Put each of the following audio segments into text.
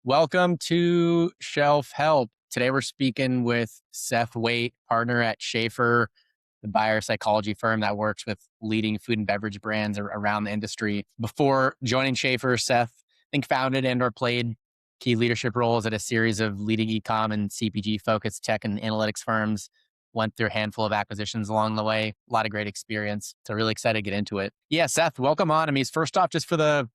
Welcome to Shelf Help. Today we're speaking with Seth Waite, partner at Schaefer, the buyer psychology firm that works with leading food and beverage brands around the industry. Before joining Schaefer, Seth, I think, founded and or played key leadership roles at a series of leading ecom and CPG focused tech and analytics firms. Went through a handful of acquisitions along the way. A lot of great experience. So really excited to get into it. Yeah, Seth, welcome on. I mean, first off, just for the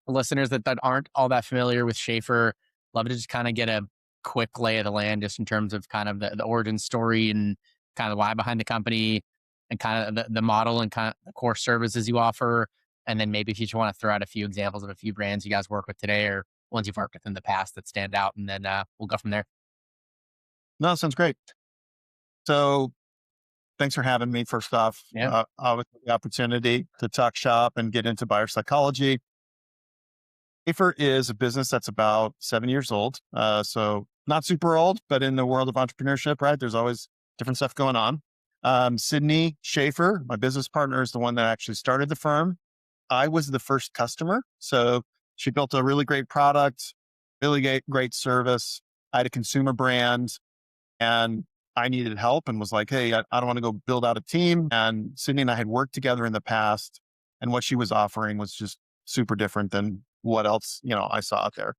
listeners that aren't all that familiar with Schaefer, love to just kind of get a quick lay of the land just in terms of kind of the origin story and kind of why behind the company and kind of the model and kind of the core services you offer. And then maybe if you just want to throw out a few examples of a few brands you guys work with today or ones you've worked with in the past that stand out. And then we'll go from there. No, sounds great. So thanks for having me. First off, Yeah. obviously the opportunity to talk shop and get into buyer psychology. Schaefer is a business that's about 7 years old. So not super old, but in the world of entrepreneurship, right? There's always different stuff going on. Sydney Schaefer, my business partner, is the one that actually started the firm. I was the first customer. So she built a really great product, really great service. I had a consumer brand and I needed help and was like, hey, I don't want to go build out a team. And Sydney and I had worked together in the past. And what she was offering was just super different than what else, I saw out there.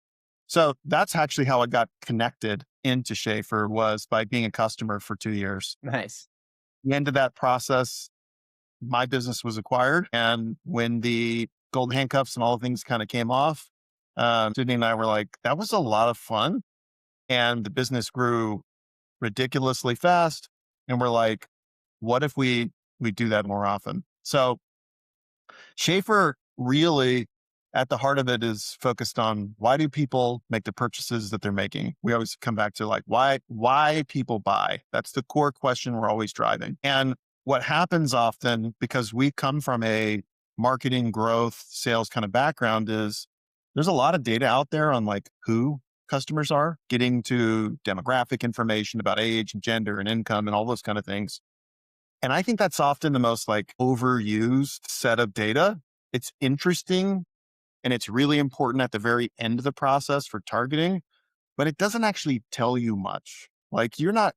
So that's actually how I got connected into Schaefer, was by being a customer for 2 years. Nice. The end of that process, my business was acquired. And when the golden handcuffs and all the things kind of came off, Sydney and I were like, that was a lot of fun. And the business grew ridiculously fast. And we're like, what if we do that more often? So Schaefer really, at the heart of it, is focused on why do people make the purchases that they're making? We always come back to like, why people buy? That's the core question we're always driving. And what happens often, because we come from a marketing, growth, sales kind of background, is there's a lot of data out there on like who customers are, getting to demographic information about age and gender and income and all those kind of things. And I think that's often the most like overused set of data. It's interesting and it's really important at the very end of the process for targeting, but it doesn't actually tell you much. Like you're not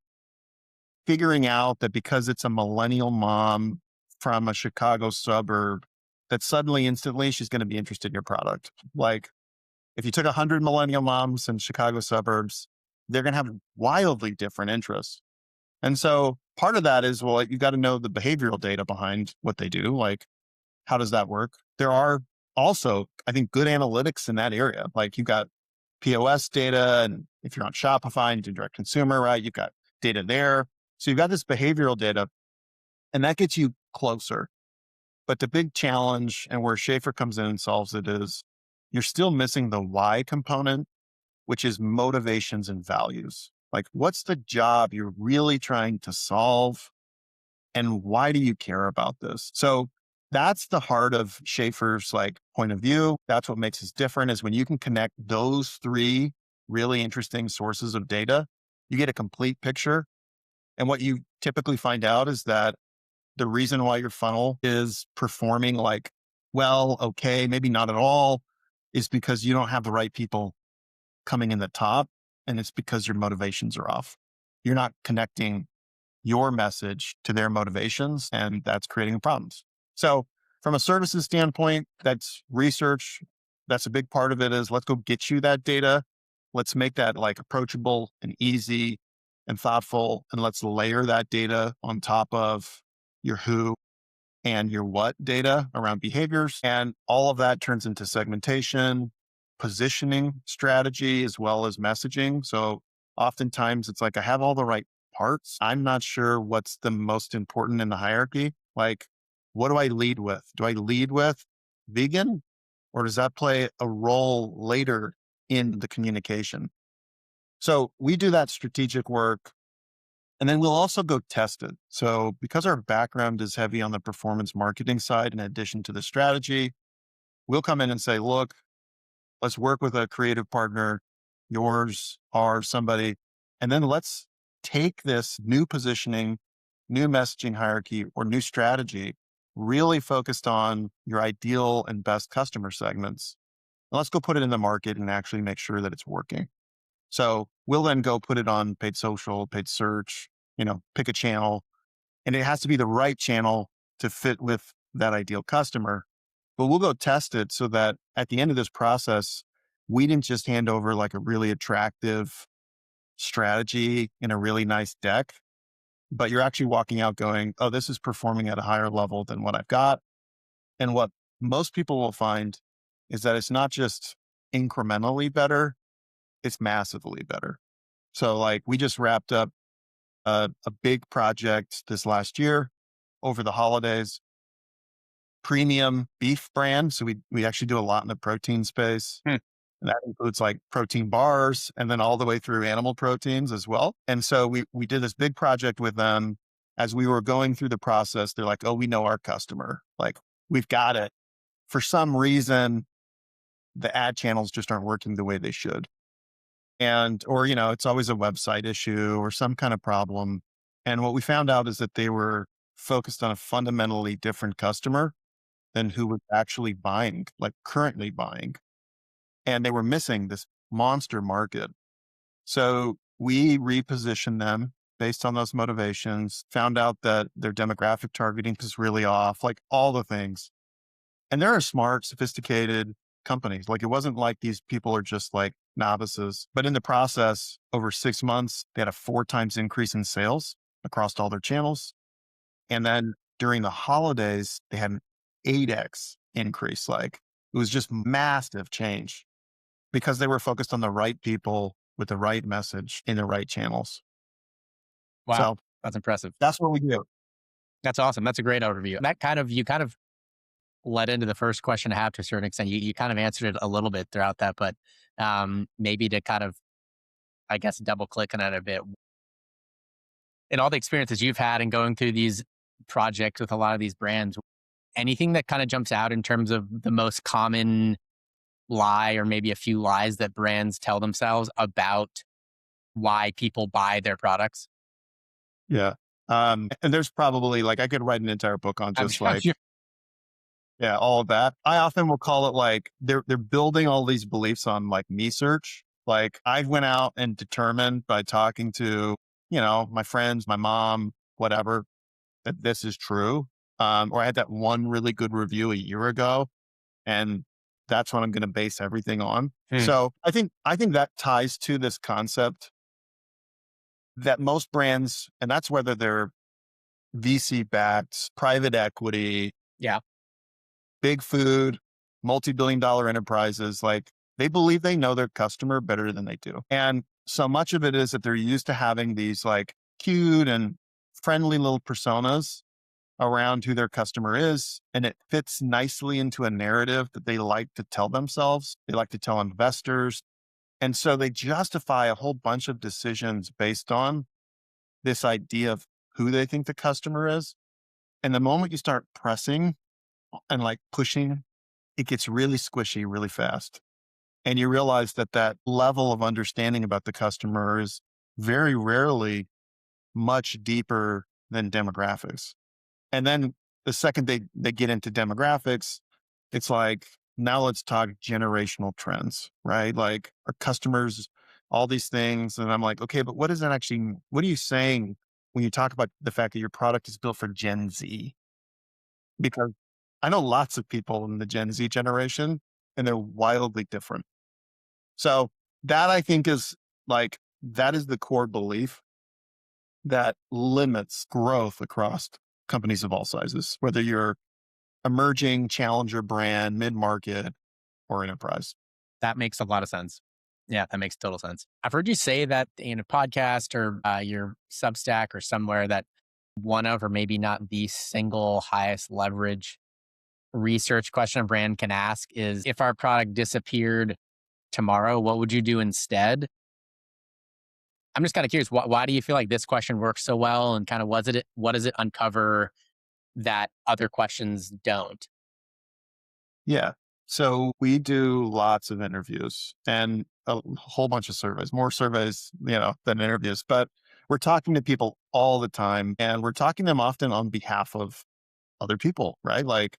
figuring out that because it's a millennial mom from a Chicago suburb, that suddenly instantly she's going to be interested in your product. Like if you took 100 millennial moms in Chicago suburbs, they're going to have wildly different interests. And so part of that is, well, you got to know the behavioral data behind what they do. Like, how does that work? There are also, I think, good analytics in that area. Like you've got POS data, and if you're on Shopify and you do direct consumer, right, you've got data there. So you've got this behavioral data, and that gets you closer. But the big challenge, and where Schaefer comes in and solves it, is you're still missing the why component, which is motivations and values. Like, what's the job you're really trying to solve? And why do you care about this? So that's the heart of Schaefer's like point of view. That's what makes us different, is when you can connect those three really interesting sources of data, you get a complete picture. And what you typically find out is that the reason why your funnel is performing like, well, okay, maybe not at all, is because you don't have the right people coming in the top. And it's because your motivations are off. You're not connecting your message to their motivations, and that's creating problems. So from a services standpoint, that's research. That's a big part of it, is let's go get you that data. Let's make that like approachable and easy and thoughtful. And let's layer that data on top of your who and your what data around behaviors. And all of that turns into segmentation, positioning strategy, as well as messaging. So oftentimes it's like, I have all the right parts. I'm not sure what's the most important in the hierarchy. Like, what do I lead with? Do I lead with vegan, or does that play a role later in the communication? So we do that strategic work, and then we'll also go test it. So because our background is heavy on the performance marketing side, in addition to the strategy, we'll come in and say, look, let's work with a creative partner, yours, or somebody, and then let's take this new positioning, new messaging hierarchy, or new strategy, really focused on your ideal and best customer segments, Let's go put it in the market and actually make sure that it's working. So we'll then go put it on paid social, paid search, pick a channel, and it has to be the right channel to fit with that ideal customer. But we'll go test it so that at the end of this process, we didn't just hand over like a really attractive strategy in a really nice deck, but you're actually walking out going, oh, this is performing at a higher level than what I've got. And what most people will find is that it's not just incrementally better, it's massively better. So, like, we just wrapped up a big project this last year over the holidays, premium beef brand. So, we actually do a lot in the protein space. Hmm. And that includes like protein bars and then all the way through animal proteins as well. And so we did this big project with them. As we were going through the process, they're like, oh, we know our customer. Like, we've got it. For some reason, the ad channels just aren't working the way they should. And, or, it's always a website issue or some kind of problem. And what we found out is that they were focused on a fundamentally different customer than who was actually buying, like currently buying. And they were missing this monster market. So we repositioned them based on those motivations, found out that their demographic targeting was really off, like all the things. And they're a smart, sophisticated companies. Like, it wasn't like these people are just like novices, but in the process, over 6 months, they had a 4 times increase in sales across all their channels. And then during the holidays, they had an 8x increase. Like, it was just massive change because they were focused on the right people with the right message in the right channels. Wow, So that's impressive. that's what we do. That's awesome. That's a great overview. That kind of, you kind of led into the first question I have to a certain extent. You kind of answered it a little bit throughout that, but maybe to kind of, I guess, double click on it a bit. In all the experiences you've had in going through these projects with a lot of these brands, anything that kind of jumps out in terms of the most common lie or maybe a few lies that brands tell themselves about why people buy their products? Yeah. And there's probably like, I could write an entire book on I'm, just I'm like, sure. yeah, all of that. I often will call it like they're building all these beliefs on like me search. Like, I went out and determined by talking to, my friends, my mom, whatever, that this is true. Or I had that one really good review a year ago, and that's what I'm going to base everything on. Hmm. So I think that ties to this concept that most brands, and that's whether they're VC backed, private equity, Yeah. big food, multi-billion dollar enterprises, like, they believe they know their customer better than they do. And so much of it is that they're used to having these like cute and friendly little personas around who their customer is. And it fits nicely into a narrative that they like to tell themselves. They like to tell investors. And so they justify a whole bunch of decisions based on this idea of who they think the customer is. And the moment you start pressing and like pushing, it gets really squishy really fast. And you realize that that level of understanding about the customer is very rarely much deeper than demographics. And then the second they get into demographics, it's like, now let's talk generational trends, right? Like, our customers, all these things. And I'm like, okay, but what does that actually mean? What are you saying when you talk about the fact that your product is built for Gen Z? Because I know lots of people in the Gen Z generation and they're wildly different. So that, I think, is like, that is the core belief that limits growth across companies of all sizes, whether you're emerging, challenger brand, mid market, or enterprise. That makes a lot of sense. Yeah, that makes total sense. I've heard you say that in a podcast or your Substack or somewhere that one of, or maybe not the single highest leverage research question a brand can ask is, if our product disappeared tomorrow, what would you do instead? I'm just kind of curious, why do you feel like this question works so well, and kind of what does it uncover that other questions don't? Yeah. So we do lots of interviews and a whole bunch of surveys, more surveys, than interviews, but we're talking to people all the time, and we're talking to them often on behalf of other people, right? Like,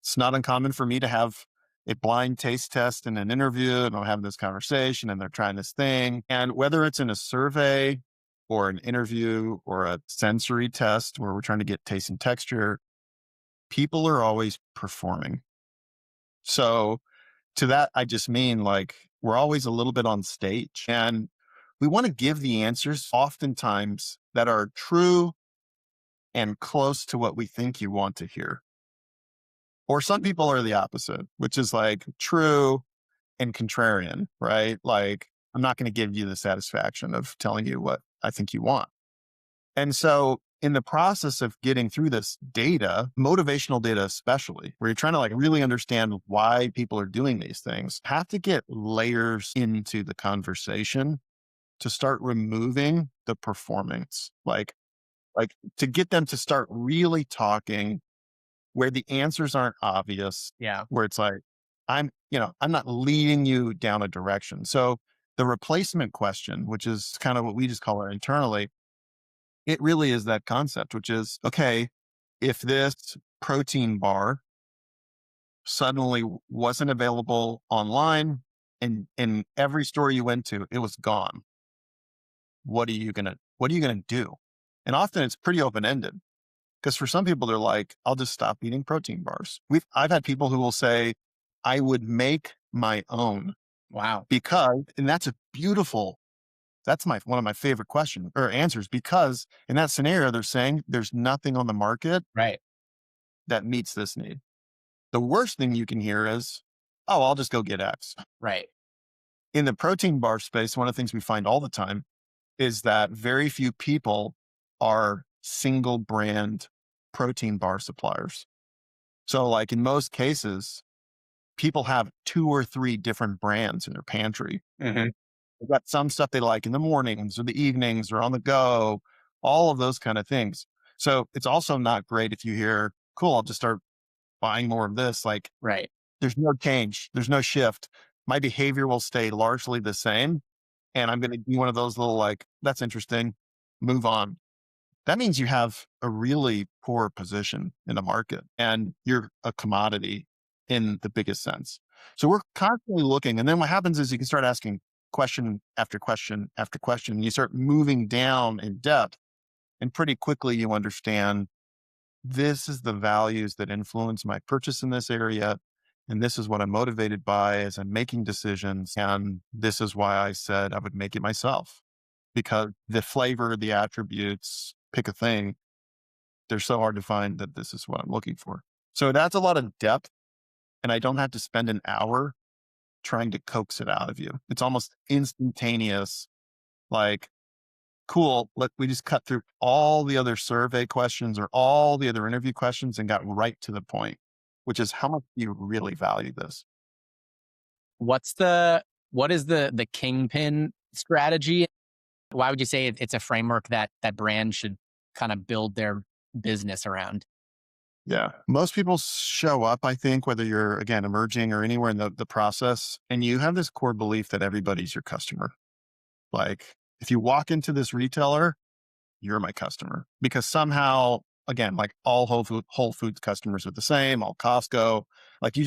it's not uncommon for me to have a blind taste test in an interview, and I'm having this conversation and they're trying this thing. And whether it's in a survey or an interview or a sensory test where we're trying to get taste and texture, people are always performing. So to that, I just mean like we're always a little bit on stage and we want to give the answers oftentimes that are true and close to what we think you want to hear. Or some people are the opposite, which is like true and contrarian, right? Like, I'm not going to give you the satisfaction of telling you what I think you want. And so, in the process of getting through this data, motivational data especially, where you're trying to like really understand why people are doing these things, have to get layers into the conversation to start removing the performance. Like to get them to start really talking where the answers aren't obvious, Yeah. where it's like, I'm not leading you down a direction. So the replacement question, which is kind of what we just call it internally, it really is that concept, which is, okay, if this protein bar suddenly wasn't available online and in every store you went to, it was gone. What are you gonna do? And often it's pretty open-ended. Because for some people, they're like, I'll just stop eating protein bars. I've had people who will say, I would make my own Wow. because, and that's one of my favorite questions or answers, because in that scenario, they're saying there's nothing on the market Right. that meets this need. The worst thing you can hear is, oh, I'll just go get X. Right. In the protein bar space, one of the things we find all the time is that very few people are single brand protein bar suppliers. So, like in most cases, people have two or three different brands in their pantry. Hmm. They've got some stuff they like in the mornings or the evenings or on the go, all of those kind of things. So, it's also not great if you hear, cool, I'll just start buying more of this. Like, Right. there's no change, there's no shift. My behavior will stay largely the same. And I'm going to be one of those little, like, that's interesting, move on. That means you have a really poor position in the market and you're a commodity in the biggest sense. So we're constantly looking. And then what happens is you can start asking question after question after question. And you start moving down in depth. And pretty quickly you understand this is the values that influence my purchase in this area. And this is what I'm motivated by as I'm making decisions. And this is why I said I would make it myself, because the flavor, the attributes, pick a thing, they're so hard to find that this is what I'm looking for. So that's a lot of depth. And I don't have to spend an hour trying to coax it out of you. It's almost instantaneous. Like, cool, we just cut through all the other survey questions or all the other interview questions and got right to the point, which is how much do you really value this? What is the Kingpin strategy? Why would you say it's a framework that brand should kind of build their business around? Yeah. Most people show up, I think, whether you're, again, emerging or anywhere in the process, and you have this core belief that everybody's your customer. Like, if you walk into this retailer, you're my customer because somehow, again, like all Whole Foods customers are the same, all Costco. Like, you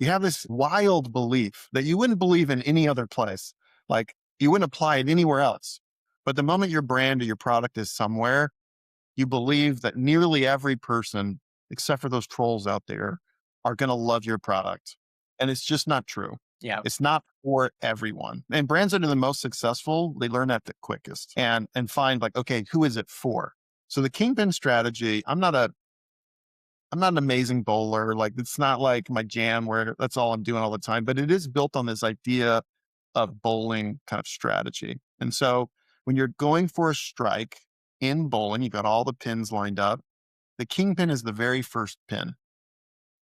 have this wild belief that you wouldn't believe in any other place. Like, you wouldn't apply it anywhere else. But the moment your brand or your product is somewhere, you believe that nearly every person, except for those trolls out there, are going to love your product. And it's just not true. Yeah. It's not for everyone. And brands that are the most successful, they learn that the quickest and find like, okay, who is it for? So the Kingpin strategy, I'm not an amazing bowler. Like, it's not like my jam where that's all I'm doing all the time, but it is built on this idea of bowling kind of strategy. And so when you're going for a strike in bowling, you've got all the pins lined up. The kingpin is the very first pin.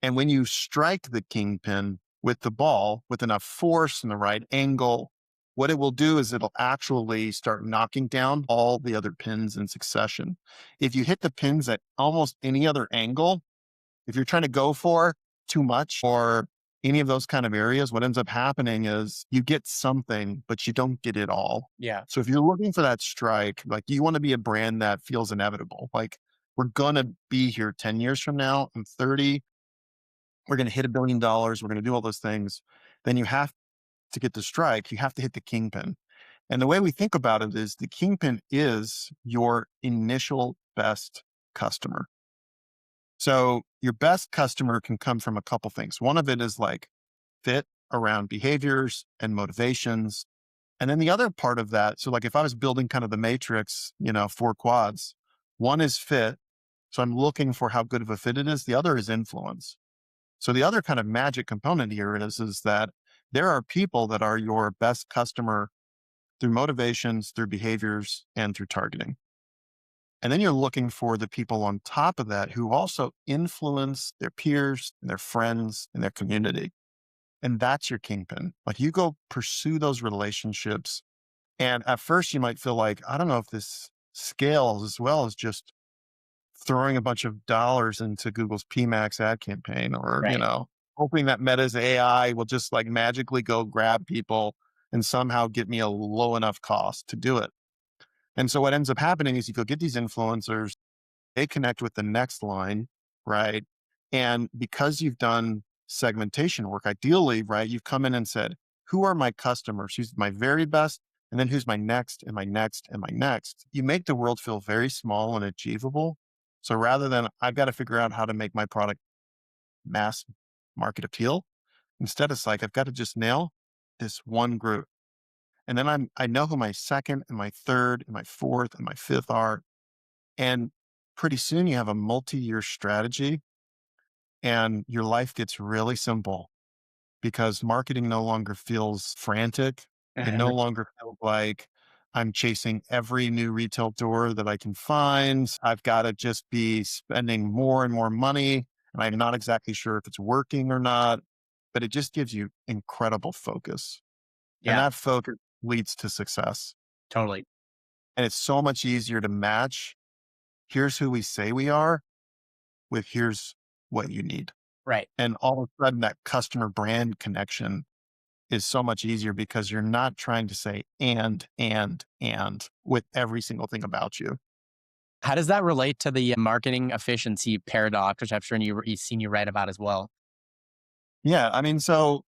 And when you strike the kingpin with the ball with enough force and the right angle, what it will do is it'll actually start knocking down all the other pins in succession. If you hit the pins at almost any other angle, if you're trying to go for too much or any of those kind of areas, what ends up happening is you get something, but you don't get it all. Yeah. So if you're looking for that strike, like you want to be a brand that feels inevitable. Like, we're going to be here 10 years from now. I'm 30. we're going to hit $1 billion. We're going to do all those things. Then you have to get the strike. You have to hit the kingpin. And the way we think about it is the kingpin is your initial best customer. So your best customer can come from a couple things. One of it is like fit around behaviors and motivations. And then the other part of that, so like if I was building kind of the matrix, 4 quads, one is fit. So I'm looking for how good of a fit it is. The other is influence. So the other kind of magic component here is that there are people that are your best customer through motivations, through behaviors, and through targeting. And then you're looking for the people on top of that who also influence their peers and their friends and their community. And that's your kingpin. Like you go pursue those relationships. And at first you might feel like, I don't know if this scales as well as just throwing a bunch of dollars into Google's PMax ad campaign or, Right. hoping that Meta's AI will just like magically go grab people and somehow get me a low enough cost to do it. And so what ends up happening is you go get these influencers, they connect with the next line, right? And because you've done segmentation work, ideally, right, you've come in and said, who are my customers? Who's my very best? And then who's my next and my next and my next? You make the world feel very small and achievable. So rather than I've got to figure out how to make my product mass market appeal, instead it's like I've got to just nail this one group. And then I know who my second and my third and my fourth and my fifth are. And pretty soon you have a multi-year strategy and your life gets really simple because marketing no longer feels frantic. It no longer feels like I'm chasing every new retail door that I can find. I've got to just be spending more and more money. And I'm not exactly sure if it's working or not, but it just gives you incredible focus. And Yeah, that focus leads to success. totally. And it's so much easier to match. Here's who we say we are with here's what you need. Right. And all of a sudden that customer brand connection is so much easier because you're not trying to say and with every single thing about you. How does that relate to the marketing efficiency paradox, which I'm sure you've seen you write about as well? Yeah. I mean, so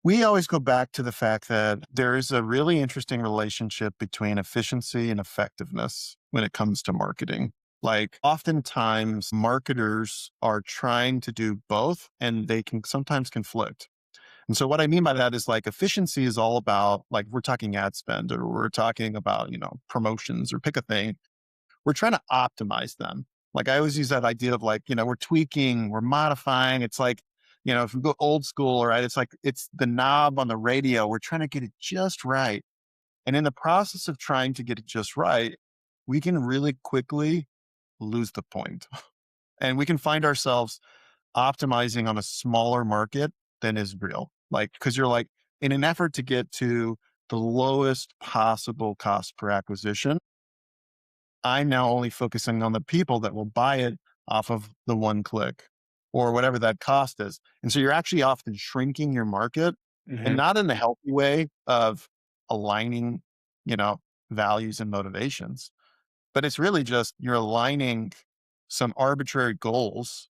we always go back to the fact that there is a really interesting relationship between efficiency and effectiveness when it comes to marketing. Like oftentimes marketers are trying to do both and they can sometimes conflict. And so what I mean by that is like efficiency is all about like we're talking ad spend or we're talking about, promotions or pick a thing. We're trying to optimize them. Like I always use that idea of like, we're tweaking, we're modifying. It's like, if we go old school, right, it's like it's the knob on the radio. We're trying to get it just right. And in the process of trying to get it just right, we can really quickly lose the point. And we can find ourselves optimizing on a smaller market than is real. Like, because you're like, in an effort to get to the lowest possible cost per acquisition, I'm now only focusing on the people that will buy it off of the one click or whatever that cost is. And so you're actually often shrinking your market and Hmm. not in the healthy way of aligning, you know, values and motivations, but it's really just you're aligning some arbitrary goals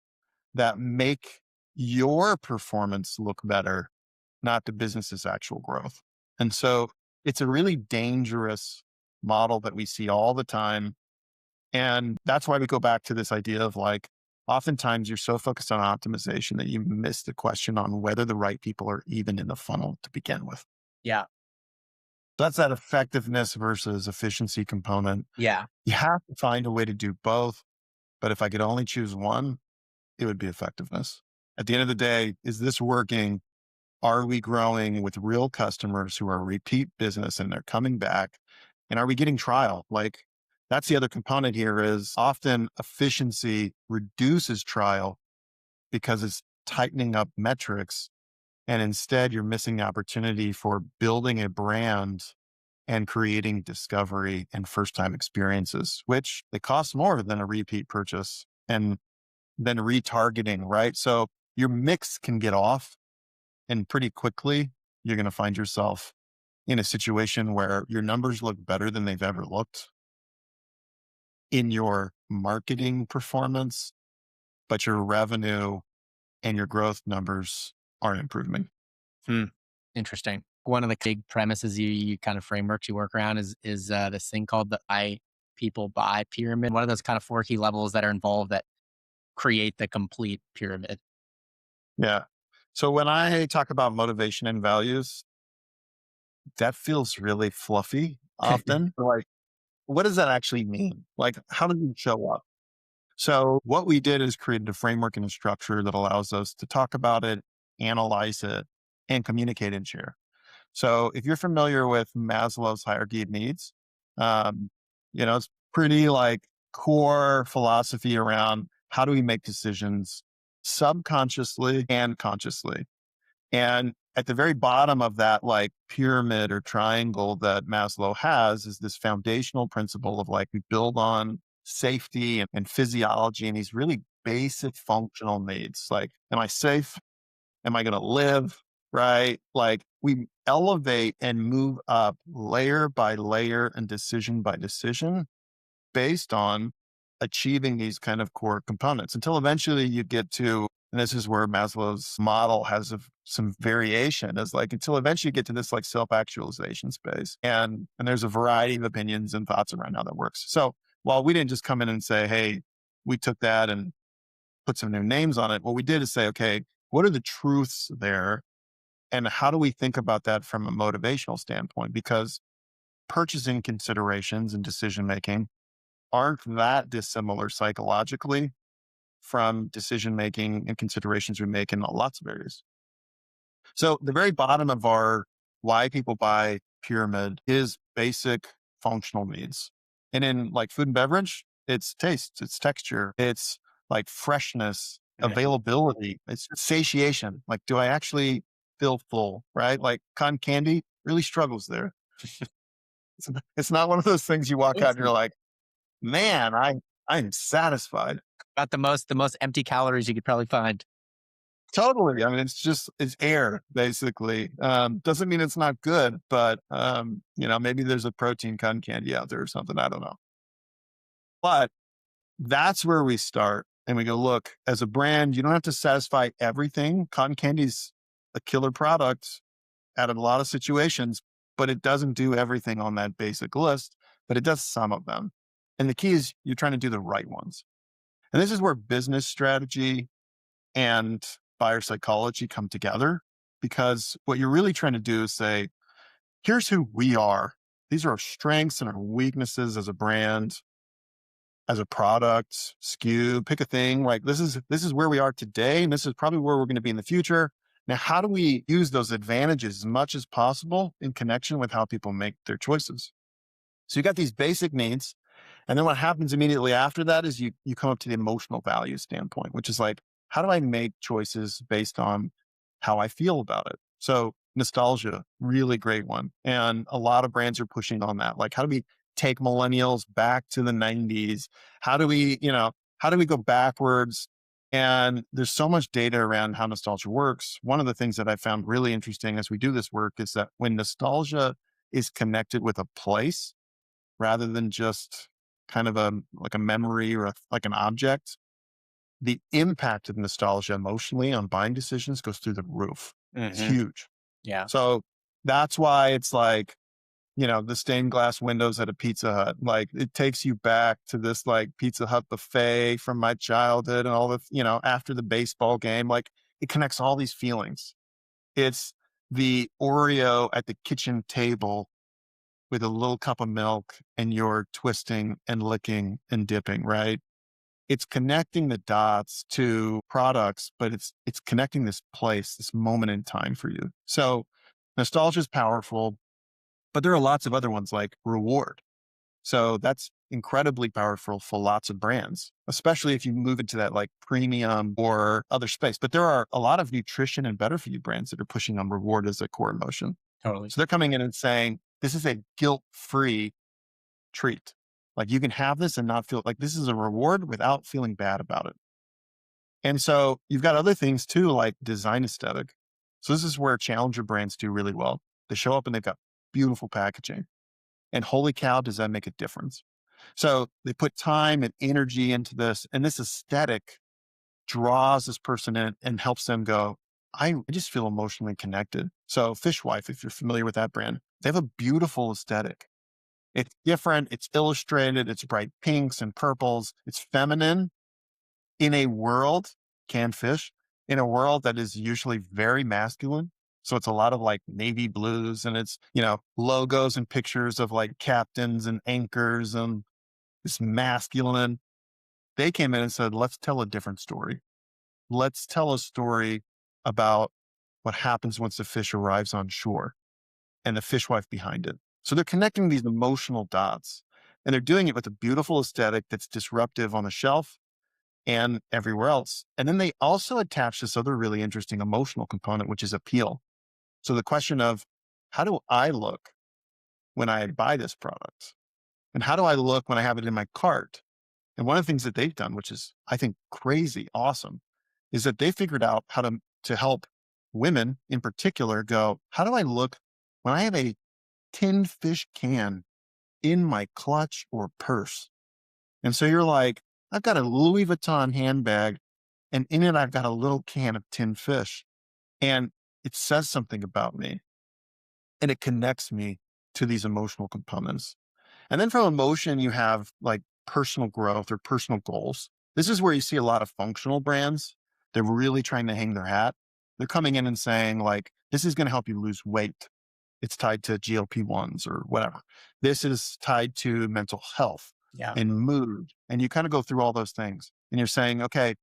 that make your performance look better, not the business's actual growth. And so it's a really dangerous model that we see all the time. And that's why we go back to this idea of like, oftentimes you're so focused on optimization that you miss the question on whether the right people are even in the funnel to begin with. Yeah. That's that effectiveness versus efficiency component. Yeah. You have to find a way to do both. But if I could only choose one, it would be effectiveness. At the end of the day, is this working? Are we growing with real customers who are repeat business and they're coming back? And are we getting trial? Like that's the other component here is often efficiency reduces trial because it's tightening up metrics. And instead you're missing the opportunity for building a brand and creating discovery and first time experiences, which they cost more than a repeat purchase and then retargeting, right? So your mix can get off and pretty quickly you're going to find yourself in a situation where your numbers look better than they've ever looked in your marketing performance, but your revenue and your growth numbers aren't improving. Hmm. Interesting. One of the big premises you kind of frameworks you work around is this thing called the I people buy pyramid. One of those kind of 4 key levels that are involved that create the complete pyramid. Yeah. So when I talk about motivation and values, that feels really fluffy often. Like, what does that actually mean? Like, how does it show up? So what we did is created a framework and a structure that allows us to talk about it, analyze it, and communicate and share. So if you're familiar with Maslow's hierarchy of needs, um, it's pretty like core philosophy around how do we make decisions subconsciously and consciously. And at the very bottom of that like pyramid or triangle that Maslow has is this foundational principle of like we build on safety and physiology and these really basic functional needs. Like, am I safe? Am I going to live? Right? Like we elevate and move up layer by layer and decision by decision based on achieving these kind of core components until eventually you get to, and this is where Maslow's model has some variation is like until eventually you get to this like self-actualization space. And there's a variety of opinions and thoughts around how that works. So while we didn't just come in and say, hey, we took that and put some new names on it, what we did is say, okay, what are the truths there? And how do we think about that from a motivational standpoint? Because purchasing considerations and decision making aren't that dissimilar psychologically from decision making and considerations we make in lots of areas. So the very bottom of our why people buy pyramid is basic functional needs. And in like food and beverage, it's taste, it's texture, it's like freshness, Mhm. availability, it's satiation. Like, do I actually feel full? Right? Like cotton candy really struggles there. It's not one of those things you walk out It's and you're like, man, I'm satisfied. about the most empty calories you could probably find. Totally. I mean, it's air basically. Doesn't mean it's not good, but maybe there's a protein cotton candy out there or something. I don't know. But that's where we start. And we go, look, as a brand, you don't have to satisfy everything. Cotton candy's a killer product out of a lot of situations, but it doesn't do everything on that basic list, but it does some of them. And the key is you're trying to do the right ones. And this is where business strategy and buyer psychology come together because what you're really trying to do is say, here's who we are. These are our strengths and our weaknesses as a brand, as a product, SKU, pick a thing. Like this is where we are today, and this is probably where we're going to be in the future. Now, how do we use those advantages as much as possible in connection with how people make their choices? So you got these basic needs. And then what happens immediately after that is you come up to the emotional value standpoint, which is like, how do I make choices based on how I feel about it? So nostalgia, really great one. And a lot of brands are pushing on that. Like, how do we take millennials back to the 90s? How do we go backwards? And there's so much data around how nostalgia works. One of the things that I found really interesting as we do this work is that when nostalgia is connected with a place, rather than just kind of like a memory or like an object, the impact of nostalgia emotionally on buying decisions goes through the roof. It's Hmm. huge. Yeah. So that's why it's like, the stained glass windows at a Pizza Hut, like it takes you back to this like Pizza Hut buffet from my childhood and all the, after the baseball game, like it connects all these feelings. It's the Oreo at the kitchen table with a little cup of milk and you're twisting and licking and dipping, right? It's connecting the dots to products, but it's connecting this place, this moment in time for you. So nostalgia is powerful, but there are lots of other ones like reward. So that's incredibly powerful for lots of brands, especially if you move into that like premium or other space. But there are a lot of nutrition and better for you brands that are pushing on reward as a core emotion. Totally. So they're coming in and saying, this is a guilt-free treat. Like you can have this and not feel like this is a reward without feeling bad about it. And so you've got other things too, like design aesthetic. So this is where challenger brands do really well. They show up and they've got beautiful packaging. And holy cow, does that make a difference? So they put time and energy into this, and this aesthetic draws this person in and helps them go, I just feel emotionally connected. So Fishwife, if you're familiar with that brand, they have a beautiful aesthetic. It's different. It's illustrated. It's bright pinks and purples. It's feminine in a world, canned fish, in a world that is usually very masculine. So it's a lot of like navy blues and it's, logos and pictures of like captains and anchors and this masculine. They came in and said, let's tell a different story. Let's tell a story about what happens once the fish arrives on shore and the fishwife behind it. So they're connecting these emotional dots and they're doing it with a beautiful aesthetic that's disruptive on the shelf and everywhere else. And then they also attach this other really interesting emotional component, which is appeal. So the question of how do I look when I buy this product? And how do I look when I have it in my cart? And one of the things that they've done, which is, I think, crazy awesome, is that they figured out how to help women in particular go, how do I look when I have a tin fish can in my clutch or purse? And so you're like, I've got a Louis Vuitton handbag and in it, I've got a little can of tin fish and it says something about me and it connects me to these emotional components. And then from emotion, you have like personal growth or personal goals. This is where you see a lot of functional brands. They're really trying to hang their hat. They're coming in and saying like, this is going to help you lose weight. It's tied to GLP-1s or whatever. This is tied to mental health Yeah. and mood. And you kind of go through all those things and you're saying, okay,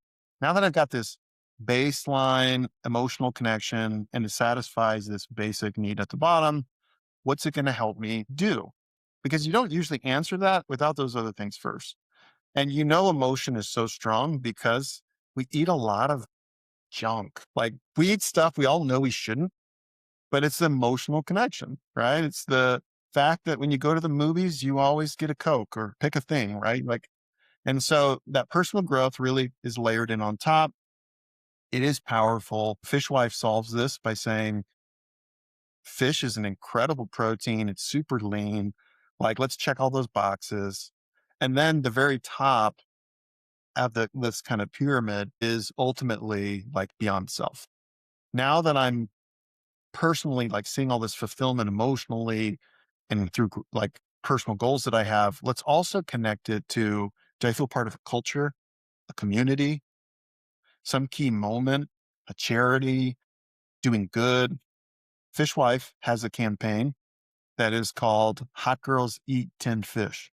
now that I've got this baseline emotional connection and it satisfies this basic need at the bottom, what's it going to help me do? Because you don't usually answer that without those other things first. And emotion is so strong because we eat a lot of junk. Like we eat stuff we all know we shouldn't, but it's the emotional connection, right? It's the fact that when you go to the movies, you always get a Coke or pick a thing, right? Like, and so that personal growth really is layered in on top. It is powerful. Fishwife solves this by saying fish is an incredible protein. It's super lean. Like, let's check all those boxes. And then the very top of this kind of pyramid is ultimately like beyond self. Now that I'm personally like seeing all this fulfillment emotionally and through like personal goals that I have, let's also connect it to, do I feel part of a culture, a community, some key moment, a charity, doing good? Fishwife has a campaign that is called Hot Girls Eat 10 Fish.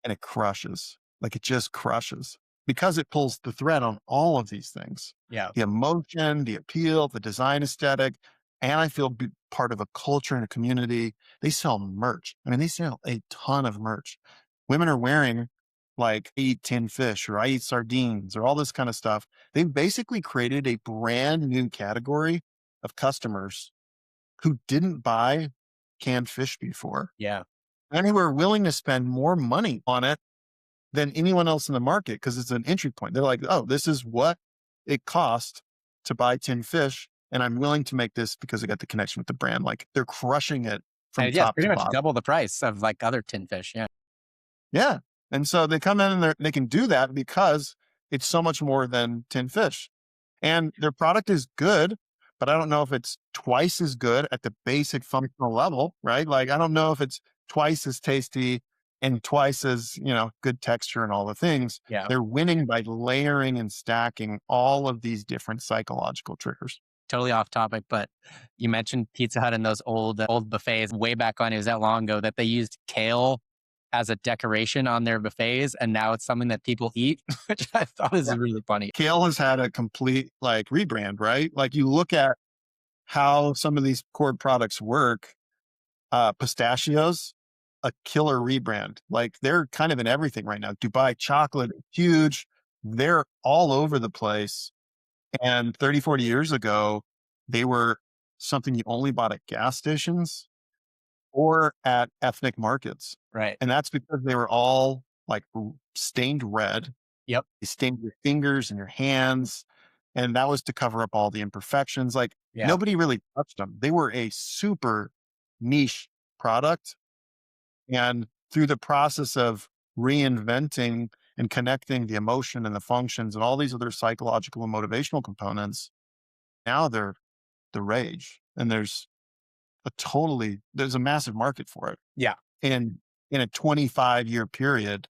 And it crushes. Like it just crushes because it pulls the thread on all of these things, Yeah. the emotion, the appeal, the design aesthetic. And I feel part of a culture and a community. They sell merch. I mean, they sell a ton of merch. Women are wearing like I eat 10 fish or I eat sardines or all this kind of stuff. They've basically created a brand new category of customers who didn't buy canned fish before Yeah. and who are willing to spend more money on it than anyone else in the market because it's an entry point. They're like, oh, this is what it cost to buy 10 fish. And I'm willing to make this because I got the connection with the brand. Like they're crushing it from And yeah, it's top pretty to much bottom. double the price of like other tin fish. Yeah. Yeah. And so they come in and they can do that because it's so much more than 10 fish. And their product is good, but I don't know if it's twice as good at the basic functional level, right? Like, I don't know if it's twice as tasty and twice as, good texture and all the things. Yeah. They're winning by layering and stacking all of these different psychological triggers. Totally off topic, but you mentioned Pizza Hut and those old buffets way back on, it was that long ago that they used kale as a decoration on their buffets. And now it's something that people eat, which I thought was Yeah. really funny. Kale has had a complete like rebrand, right? Like you look at how some of these core products work. Pistachios, a killer rebrand. Like they're kind of in everything right now. Dubai chocolate, huge. They're all over the place. And 30, 40 years ago, they were something you only bought at gas stations or at ethnic markets. Right. And that's because they were all like stained red. Yep. They stained your fingers and your hands. And that was to cover up all the imperfections. Like Yeah. nobody really touched them. They were a super niche product. And through the process of reinventing and connecting the emotion and the functions and all these other psychological and motivational components. Now they're the rage. And there's a massive market for it. Yeah, And in a 25-year period,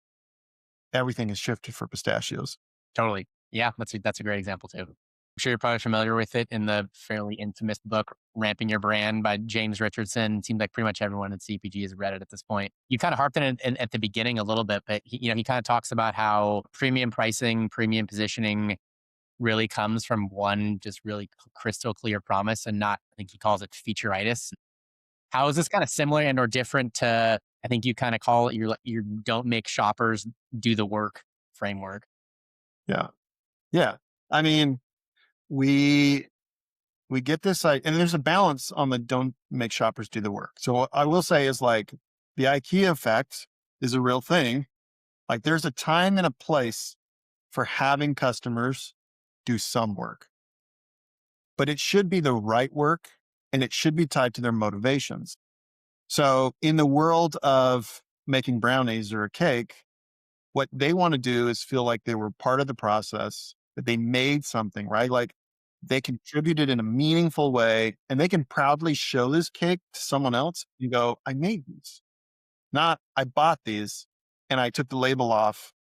everything has shifted for pistachios. totally. Yeah, that's a great example too. I'm sure you're probably familiar with it in the fairly infamous book "Ramping Your Brand" by James Richardson. Seems like pretty much everyone in CPG has read it at this point. You kind of harped on it at the beginning a little bit, but he kind of talks about how premium pricing, premium positioning really comes from one just really crystal clear promise, and not, I think he calls it featureitis. How is this kind of similar and or different to, I think you kind of call it your don't make shoppers do the work framework? Yeah. Yeah. I mean, we we get this and there's a balance on the don't make shoppers do the work. So what I will say is like the IKEA effect is a real thing. Like there's a time and a place for having customers do some work, but it should be the right work and it should be tied to their motivations. So in the world of making brownies or a cake, what they want to do is feel like they were part of the process, that they made something, right? Like they contributed in a meaningful way and they can proudly show this cake to someone else and go, I made these, not I bought these and I took the label off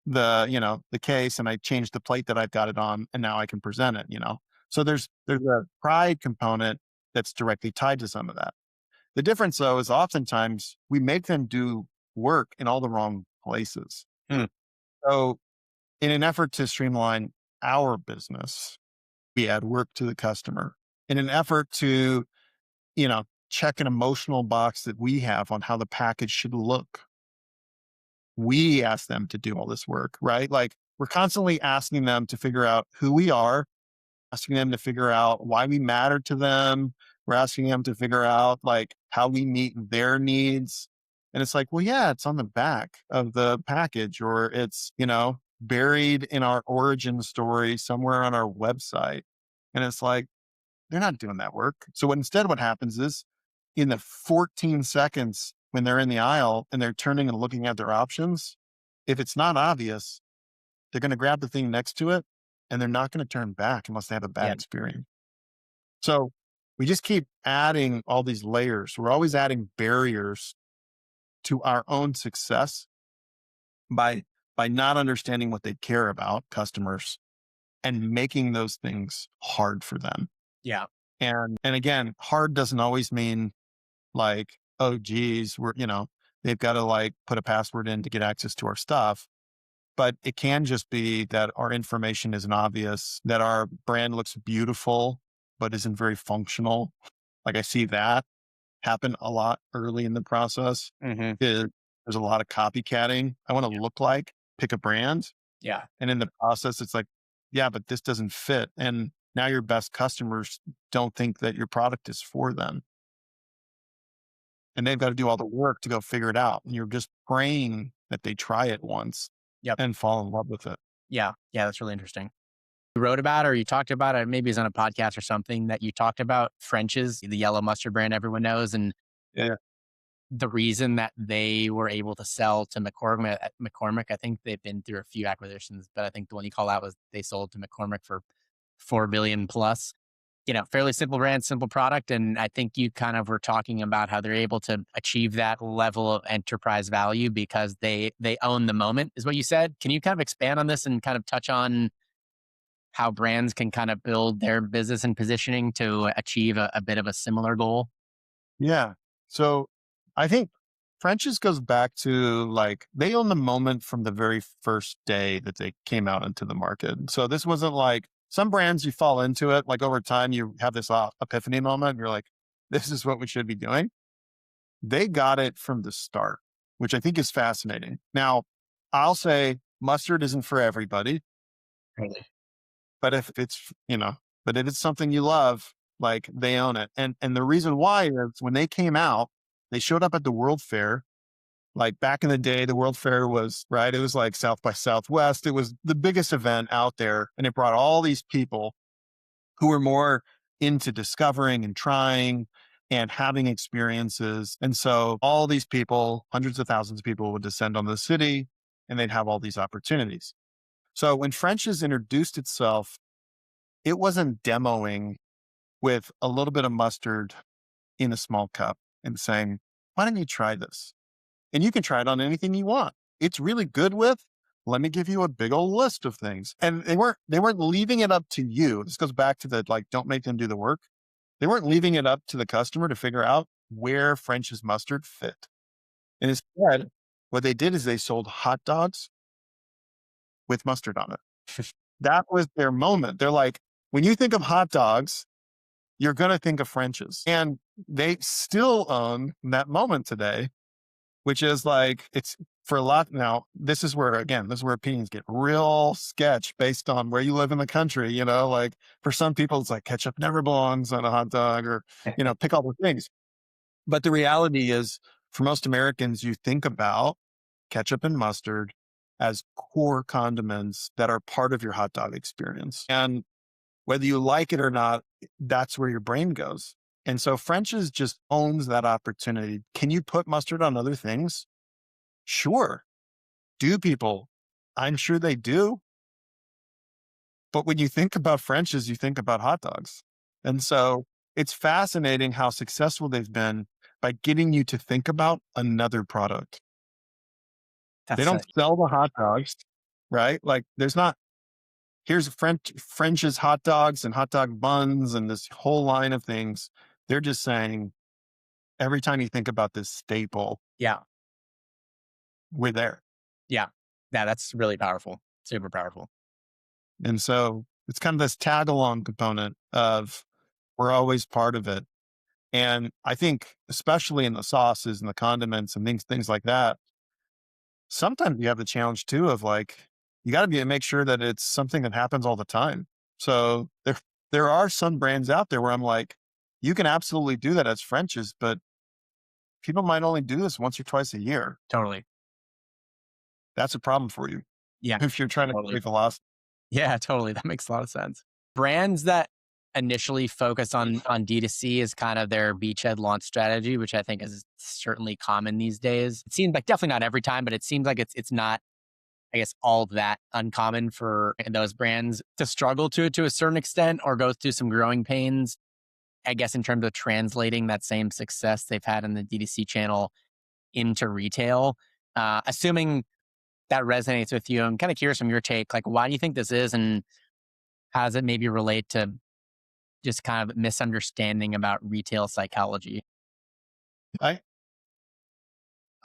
the case and I changed the plate that I've got it on and now I can present it. So there's a pride component that's directly tied to some of that. The difference though is oftentimes we make them do work in all the wrong places. Hmm. So in an effort to streamline our business, we add work to the customer. In an effort to, check an emotional box that we have on how the package should look, we ask them to do all this work, right? Like we're constantly asking them to figure out who we are, asking them to figure out why we matter to them. We're asking them to figure out like how we meet their needs. And it's like, well, yeah, it's on the back of the package or it's, buried in our origin story somewhere on our website. And it's like, they're not doing that work. So instead, what happens is in the 14 seconds when they're in the aisle and they're turning and looking at their options, if it's not obvious, they're going to grab the thing next to it and they're not going to turn back unless they have a bad Yeah, experience. So we just keep adding all these layers. We're always adding barriers to our own success by not understanding what they care about, customers, and making those things hard for them. yeah, And again, hard doesn't always mean like, oh geez, they've got to like put a password in to get access to our stuff. But it can just be that our information isn't obvious, that our brand looks beautiful, but isn't very functional. Like I see that happen a lot early in the process. hmm, There's a lot of copycatting. I want to look like, pick a brand. yeah, And in the process, it's like, yeah, but this doesn't fit. And now your best customers don't think that your product is for them. And they've got to do all the work to go figure it out. And you're just praying that they try it once yep, and fall in love with it. yeah, yeah. That's really interesting. You wrote about, or you talked about it, maybe it's on a podcast or something, that you talked about French's, the yellow mustard brand everyone knows, and Yeah. the reason that they were able to sell to McCormick, I think they've been through a few acquisitions, but I think the one you call out was they sold to McCormick for 4 billion plus. Fairly simple brand, simple product. And I think you kind of were talking about how they're able to achieve that level of enterprise value because they own the moment, is what you said. Can you kind of expand on this and kind of touch on how brands can kind of build their business and positioning to achieve a bit of a similar goal? Yeah. So I think French's goes back to like they own the moment from the very first day that they came out into the market. So this wasn't like some brands you fall into it, like over time you have this epiphany moment and you're like, this is what we should be doing. They got it from the start, which I think is fascinating. Now, I'll say mustard isn't for everybody, Really? but but if it's something you love, like they own it. And the reason why is when they came out, they showed up at the World Fair. Like back in the day, the World Fair was right. It was like South by Southwest. It was the biggest event out there, and it brought all these people who were more into discovering and trying and having experiences. And so all these people, hundreds of thousands of people would descend on the city. and they'd have all these opportunities. So when French's introduced itself, it wasn't demoing with a little bit of mustard in a small cup and saying, why don't you try this? And you can try it on anything you want. It's really good with, let me give you a big old list of things. And they weren't leaving it up to you. This goes back to the like, don't make them do the work. They weren't leaving it up to the customer to figure out where French's mustard fit. And instead, what they did is they sold hot dogs with mustard on it. That was their moment. They're like, when you think of hot dogs, you're going to think of French's. And they still own that moment today, which is like, it's for a lot. Now, this is where opinions get real sketch based on where you live in the country. Like for some people, it's like ketchup never belongs on a hot dog or, pick all the things. But the reality is, for most Americans, you think about ketchup and mustard as core condiments that are part of your hot dog experience. And whether you like it or not, that's where your brain goes. And so French's just owns that opportunity. Can you put mustard on other things? Sure. Do people? I'm sure they do. But when you think about French's, you think about hot dogs. And so it's fascinating how successful they've been by getting you to think about another product. They That's don't sell the hot dogs, right? Like there's not, here's French's hot dogs and hot dog buns and this whole line of things. They're just saying, every time you think about this staple, yeah, we're there. yeah, yeah. That's really powerful, super powerful. And so it's kind of this tag along component of we're always part of it. And I think, especially in the sauces and the condiments and things like that, sometimes you have the challenge too of like, you got to make sure that it's something that happens all the time. So there are some brands out there where I'm like, you can absolutely do that as French's, but people might only do this once or twice a year. Totally. That's a problem for you Yeah, if you're trying to totally. create velocity. Yeah, totally. That makes a lot of sense. Brands that initially focus on D2C as kind of their beachhead launch strategy, which I think is certainly common these days. It seems like definitely not every time, but it seems like it's not, I guess, all that uncommon for those brands to struggle to a certain extent or go through some growing pains, I guess, in terms of translating that same success they've had in the D2C channel into retail. Assuming that resonates with you, I'm kind of curious from your take, like, why do you think this is, and how does it maybe relate to just kind of misunderstanding about retail psychology? I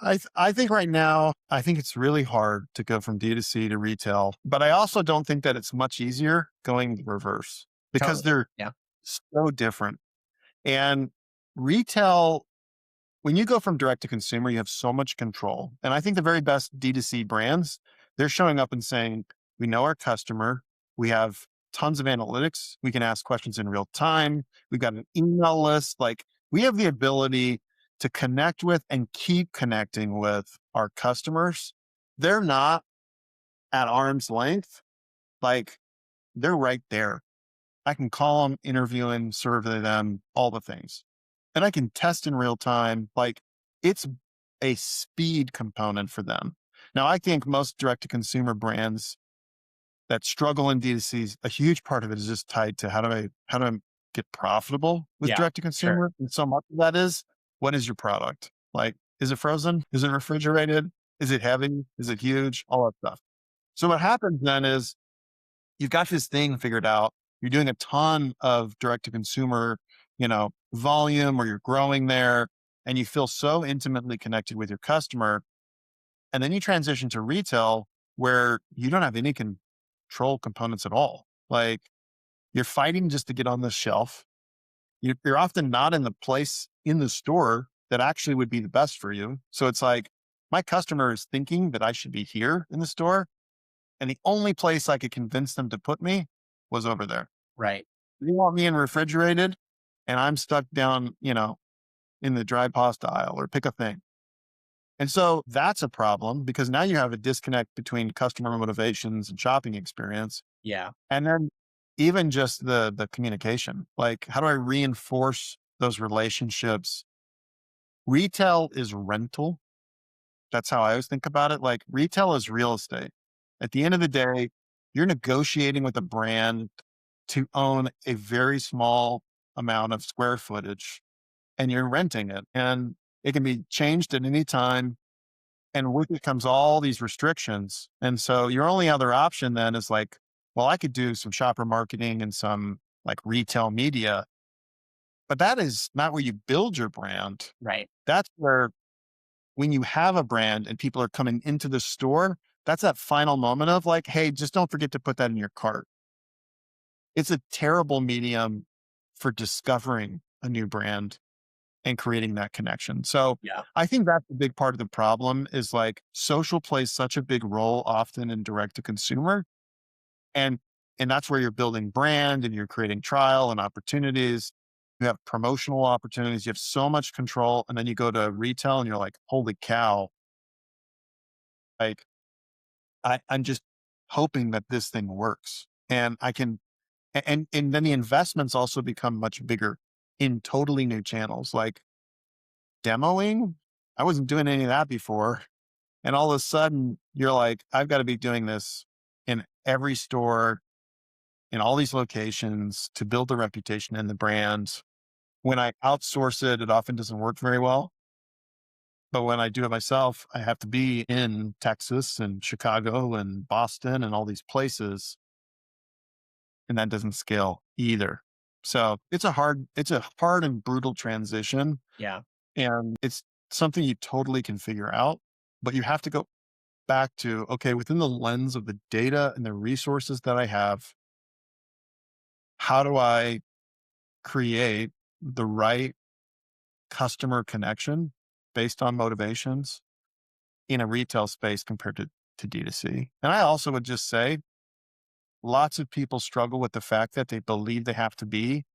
I think right now, I think it's really hard to go from D2C to retail, but I also don't think that it's much easier going the reverse because Totally. they're Yeah. so different. And retail, when you go from direct to consumer, you have so much control. And I think the very best D2C brands, they're showing up and saying, we know our customer, we have tons of analytics, we can ask questions in real time, we've got an email list. Like we have the ability to connect with and keep connecting with our customers. They're not at arm's length, like they're right there. I can call them, interview them, survey them, all the things. And I can test in real time. Like it's a speed component for them. Now, I think most direct to consumer brands that struggle in D2C, a huge part of it is just tied to how do I get profitable with Yeah. direct to Sure. consumer? And so much of that is, what is your product? Like, is it frozen? Is it refrigerated? Is it heavy? Is it huge? All that stuff. So what happens then is you've got this thing figured out. You're doing a ton of direct to consumer, volume, or you're growing there and you feel so intimately connected with your customer. And then you transition to retail where you don't have any control components at all. Like you're fighting just to get on the shelf. You're often not in the place in the store that actually would be the best for you. So it's like my customer is thinking that I should be here in the store. And the only place I could convince them to put me was over there. Right. They want me in refrigerated and I'm stuck down, in the dry pasta aisle or pick a thing. And so that's a problem because now you have a disconnect between customer motivations and shopping experience. Yeah. And then even just the communication, like how do I reinforce those relationships? Retail is rental. That's how I always think about it. Like retail is real estate. At the end of the day, you're negotiating with a brand to own a very small amount of square footage and you're renting it and it can be changed at any time. And with it comes all these restrictions. And so your only other option then is like, well, I could do some shopper marketing and some like retail media, but that is not where you build your brand. Right. That's where when you have a brand and people are coming into the store, that's that final moment of like, hey, just don't forget to put that in your cart. It's a terrible medium for discovering a new brand and creating that connection. So Yeah. I think that's a big part of the problem is like social plays such a big role often in direct to consumer. And and that's where you're building brand and you're creating trial and opportunities. You have promotional opportunities. You have so much control. And then you go to retail and you're like, holy cow, like I'm just hoping that this thing works. And I can and then the investments also become much bigger in totally new channels. Like demoing, I wasn't doing any of that before. And all of a sudden, you're like, I've got to be doing this in every store, in all these locations to build the reputation and the brand. When I outsource it, it often doesn't work very well. But when I do it myself, I have to be in Texas and Chicago and Boston and all these places. And that doesn't scale either. So it's a hard and brutal transition. Yeah. And it's something you totally can figure out, but you have to go back to, okay, within the lens of the data and the resources that I have, how do I create the right customer connection based on motivations in a retail space compared to D2C? And I also would just say lots of people struggle with the fact that they believe they have to be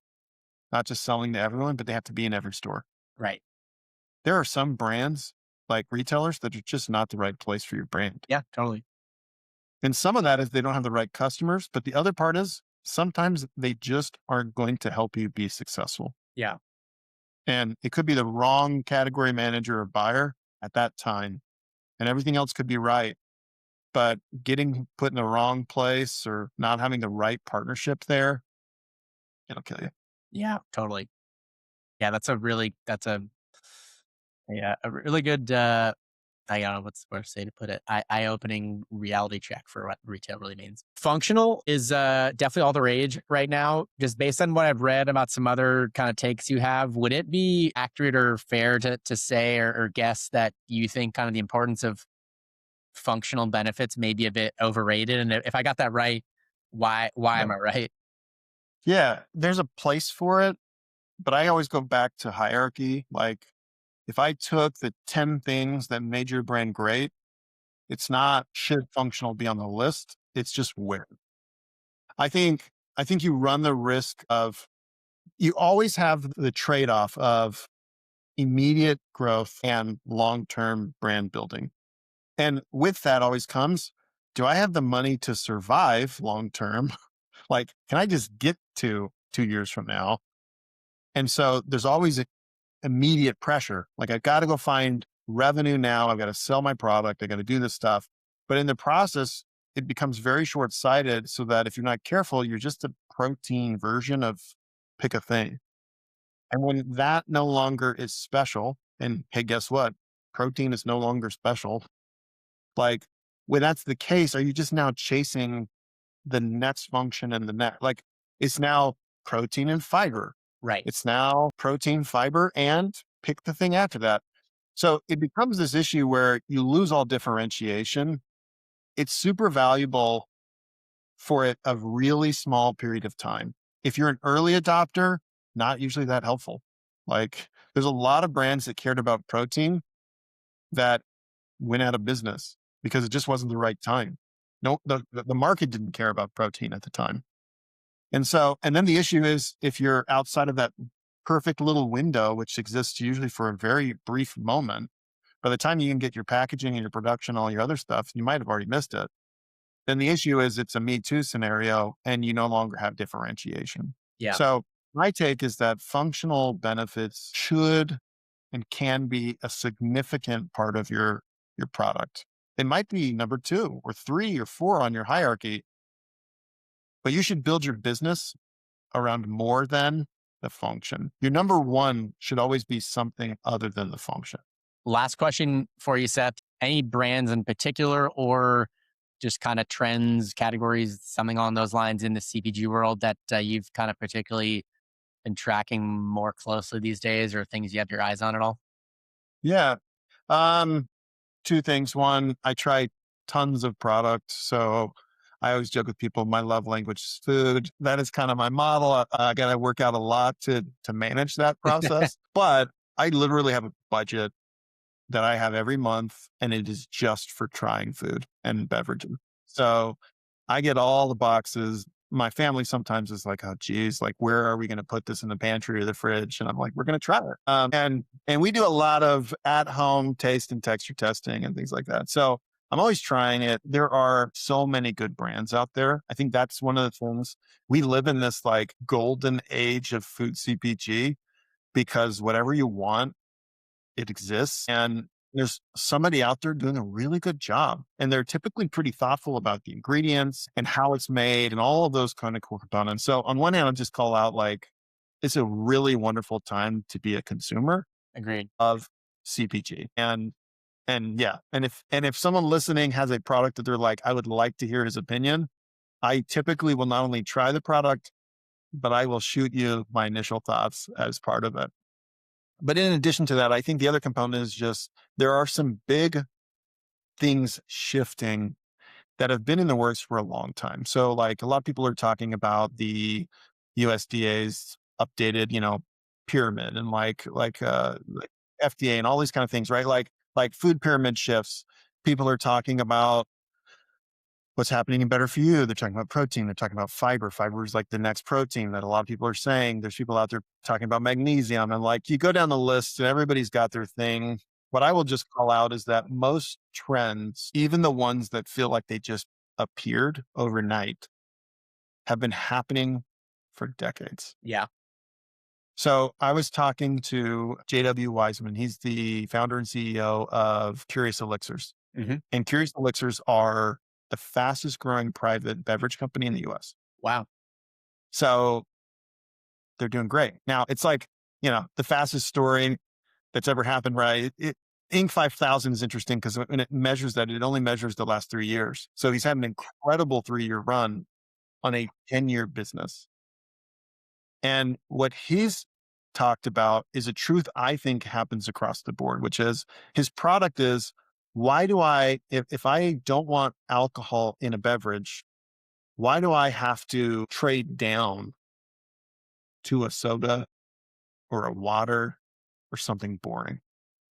not just selling to everyone, but they have to be in every store. Right. There are some brands like retailers that are just not the right place for your brand. Yeah, totally. And some of that is they don't have the right customers. But the other part is sometimes they just aren't going to help you be successful. Yeah. And it could be the wrong category manager or buyer at that time. And everything else could be right. But getting put in the wrong place or not having the right partnership there, it'll kill you. Yeah, totally. Yeah, a really good I don't know what's the worst way to put it. Eye-opening reality check for what retail really means. Functional is definitely all the rage right now. Just based on what I've read about some other kind of takes you have, would it be accurate or fair to say or guess that you think kind of the importance of functional benefits may be a bit overrated? And if I got that right, why Yeah. am I right? Yeah. There's a place for it. But I always go back to hierarchy. Like if I took the 10 things that made your brand great, it's not should functional be on the list. It's just where. I think I think you run the risk of you always have the trade-off of immediate growth and long-term brand building. And with that always comes, do I have the money to survive long term? Like, can I just get to 2 years from now? And so there's always immediate pressure. Like I've got to go find revenue now. I've got to sell my product. I got to do this stuff. But in the process, it becomes very short sighted so that if you're not careful, you're just a protein version of pick a thing. And when that no longer is special, and hey, guess what? Protein is no longer special. Like when that's the case, are you just now chasing the next function and the next? Like it's now protein and fiber. Right. It's now protein, fiber, and pick the thing after that. So it becomes this issue where you lose all differentiation. It's super valuable for a really small period of time. If you're an early adopter, not usually that helpful. Like there's a lot of brands that cared about protein that went out of business because it just wasn't the right time. No, the market didn't care about protein at the time. And so, and then the issue is if you're outside of that perfect little window, which exists usually for a very brief moment, by the time you can get your packaging and your production, all your other stuff, you might have already missed it. Then the issue is it's a me too scenario and you no longer have differentiation. Yeah. So my take is that functional benefits should and can be a significant part of your your product. It might be number two or three or four on your hierarchy, but you should build your business around more than the function. Your number one should always be something other than the function. Last question for you, Seth. Any brands in particular or just kind of trends, categories, something along those lines in the CPG world that you've kind of particularly been tracking more closely these days or things you have your eyes on at all? Yeah. Um, Two things. One, I try tons of products. So I always joke with people, my love language is food. That is kind of my model. I got to work out a lot to manage that process. But I literally have a budget that I have every month, and it is just for trying food and beverages. So I get all the boxes. My family sometimes is like, "Oh, geez, like where are we going to put this in the pantry or the fridge?" And I'm like, "We're going to try it." And we do a lot of at home taste and texture testing and things like that. So I'm always trying it. There are so many good brands out there. I think that's one of the things we live in, this like golden age of food CPG, because whatever you want, it exists. And there's somebody out there doing a really good job. And they're typically pretty thoughtful about the ingredients and how it's made and all of those kind of cool components. So on one hand, I'll just call out like it's a really wonderful time to be a consumer Agreed. of CPG. And yeah, and if someone listening has a product that they're like, I would like to hear his opinion, I typically will not only try the product, but I will shoot you my initial thoughts as part of it. But in addition to that, I think the other component is just there are some big things shifting that have been in the works for a long time. So, like a lot of people are talking about the USDA's updated, pyramid and like FDA and all these kind of things, right? Like food pyramid shifts. People are talking about what's happening in better for you. They're talking about protein. They're talking about fiber. Fiber is like the next protein that a lot of people are saying. There's people out there talking about magnesium. And like you go down the list and everybody's got their thing. What I will just call out is that most trends, even the ones that feel like they just appeared overnight, have been happening for decades. Yeah. So I was talking to JW Wiseman. He's the founder and CEO of Curious Elixirs. Hmm. And Curious Elixirs are the fastest growing private beverage company in the US. Wow. So they're doing great. Now it's like, the fastest story that's ever happened, right? Inc. 5000 is interesting because when it measures that, it only measures the last 3 years. So he's had an incredible 3-year run on a 10-year business. And what he's talked about is a truth I think happens across the board, which is his product is, why do if I don't want alcohol in a beverage, why do I have to trade down to a soda or a water or something boring?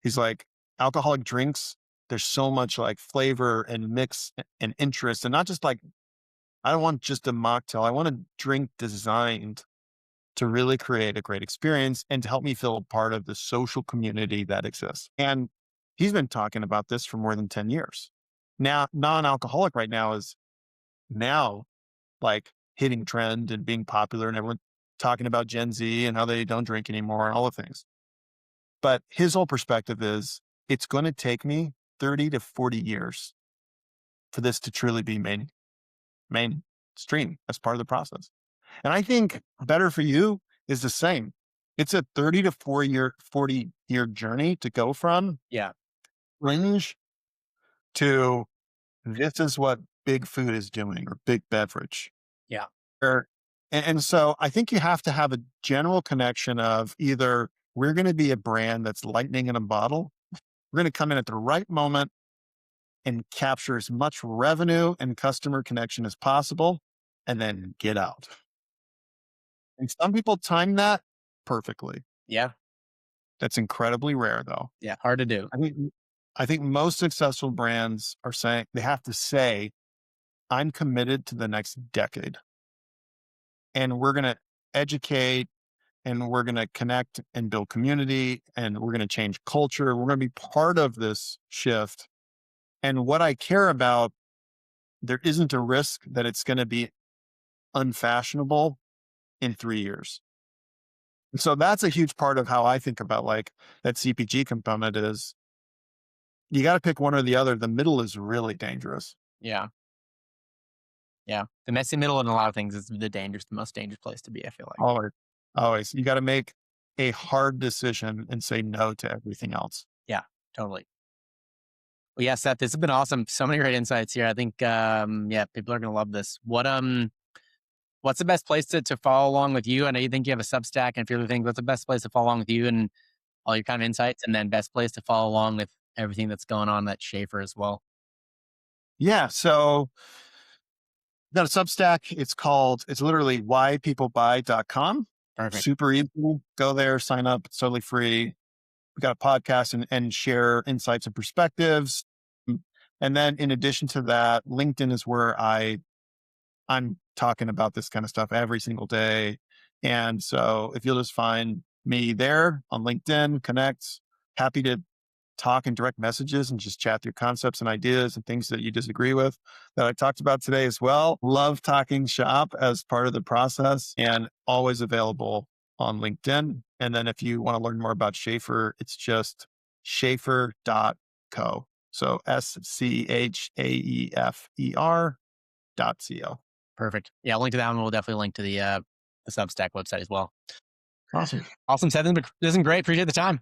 He's like, alcoholic drinks, there's so much like flavor and mix and interest. And not just like, I don't want just a mocktail. I want a drink designed to really create a great experience and to help me feel a part of the social community that exists. And he's been talking about this for more than 10 years. Now, non-alcoholic right now is now like hitting trend and being popular and everyone talking about Gen Z and how they don't drink anymore and all the things. But his whole perspective is it's going to take me 30 to 40 years for this to truly be mainstream as part of the process. And I think better for you is the same. It's a 30 to 40-year journey to go from Yeah. fringe to this is what big food is doing or big beverage. Yeah. Or, and so I think you have to have a general connection of either we're going to be a brand that's lightning in a bottle. We're going to come in at the right moment and capture as much revenue and customer connection as possible and then get out. And some people time that perfectly. Yeah. That's incredibly rare though. Yeah. Hard to do. I think most successful brands are saying they have to say, I'm committed to the next decade. And we're going to educate and we're going to connect and build community and we're going to change culture. We're going to be part of this shift. And what I care about, there isn't a risk that it's going to be unfashionable in 3 years. And so that's a huge part of how I think about like that CPG component is you got to pick one or the other. The middle is really dangerous. Yeah. Yeah. The messy middle in a lot of things is the most dangerous place to be, I feel like. Always, always. You got to make a hard decision and say no to everything else. Yeah, totally. Well, yeah, Seth, this has been awesome. So many great insights here. I think, yeah, people are going to love this. What's the best place to follow along with you? I know you think you have a Substack and a few other things. What's the best place to follow along with you and all your kind of insights? And then best place to follow along with everything that's going on at Schaefer as well. Yeah. So got a Substack. It's literally whypeoplebuy.com. Perfect. Super easy. Go there, sign up. It's totally free. We got a podcast and share insights and perspectives. And then in addition to that, LinkedIn is where I'm talking about this kind of stuff every single day. And so if you'll just find me there on LinkedIn, connect, happy to talk in direct messages and just chat through concepts and ideas and things that you disagree with that I talked about today as well. Love talking shop as part of the process and always available on LinkedIn. And then if you want to learn more about Schaefer, it's just Schaefer.co. So SCHAEFER.co. Perfect. Yeah, I'll link to that one. We'll definitely link to the Substack website as well. Awesome. Awesome, Seth. This has been great. Appreciate the time.